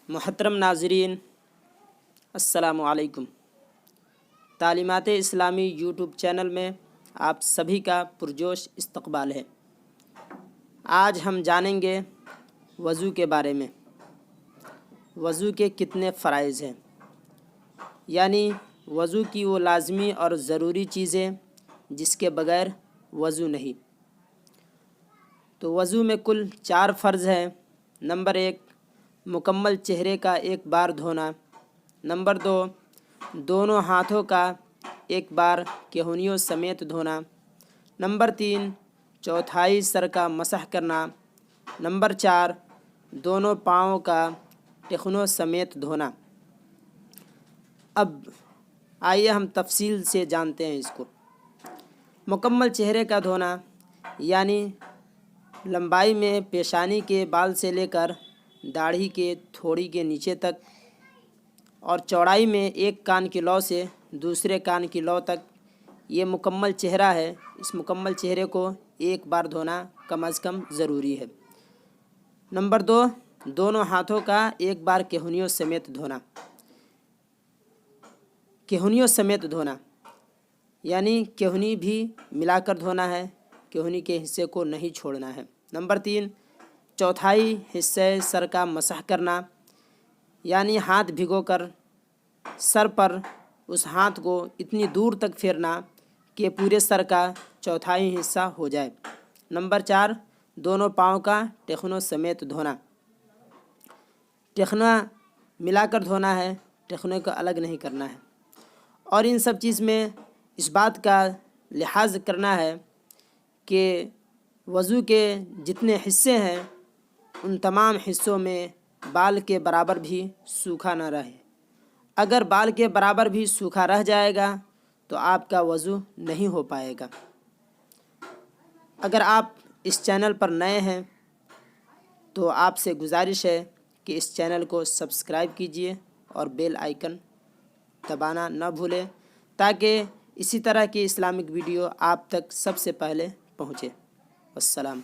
محترم ناظرین، السلام علیکم۔ تعلیمات اسلامی یوٹیوب چینل میں آپ سبھی کا پرجوش استقبال ہے۔ آج ہم جانیں گے وضو کے بارے میں۔ وضو کے کتنے فرائض ہیں، یعنی وضو کی وہ لازمی اور ضروری چیزیں جس کے بغیر وضو نہیں۔ تو وضو میں کل 4 فرض ہیں۔ نمبر 1، مکمل چہرے کا ایک بار دھونا۔ نمبر 2، دونوں ہاتھوں کا ایک بار کہنیوں سمیت دھونا۔ نمبر 3، چوتھائی سر کا مسح کرنا۔ نمبر 4، دونوں پاؤں کا ٹخنوں سمیت دھونا۔ اب آئیے ہم تفصیل سے جانتے ہیں اس کو۔ مکمل چہرے کا دھونا یعنی لمبائی میں پیشانی کے بال سے لے کر داڑھی کے تھوڑی کے نیچے تک، اور چوڑائی میں ایک کان کی لو سے دوسرے کان کی لو تک، یہ مکمل چہرہ ہے۔ اس مکمل چہرے کو ایک بار دھونا کم از کم ضروری ہے۔ نمبر 2، دونوں ہاتھوں کا ایک بار کہنیوں سمیت دھونا۔ کہنیوں سمیت دھونا یعنی کہنی بھی ملا کر دھونا ہے، کہنی کے حصے کو نہیں چھوڑنا ہے۔ نمبر 3، چوتھائی حصے سر کا مسح کرنا، یعنی ہاتھ بھگو کر سر پر اس ہاتھ کو اتنی دور تک پھیرنا کہ پورے سر کا چوتھائی حصہ ہو جائے۔ نمبر 4، دونوں پاؤں کا ٹخنوں سمیت دھونا۔ ٹخنا ملا کر دھونا ہے، ٹخنوں کو الگ نہیں کرنا ہے۔ اور ان سب چیز میں اس بات کا لحاظ کرنا ہے کہ وضو کے جتنے حصے ہیں ان تمام حصوں میں بال کے برابر بھی سوکھا نہ رہے۔ اگر بال کے برابر بھی سوکھا رہ جائے گا تو آپ کا وضو نہیں ہو پائے گا۔ اگر آپ اس چینل پر نئے ہیں تو آپ سے گزارش ہے کہ اس چینل کو سبسکرائب کیجئے اور بیل آئیکن دبانا نہ بھولیں، تاکہ اسی طرح کی اسلامک ویڈیو آپ تک سب سے پہلے پہنچے۔ السلام۔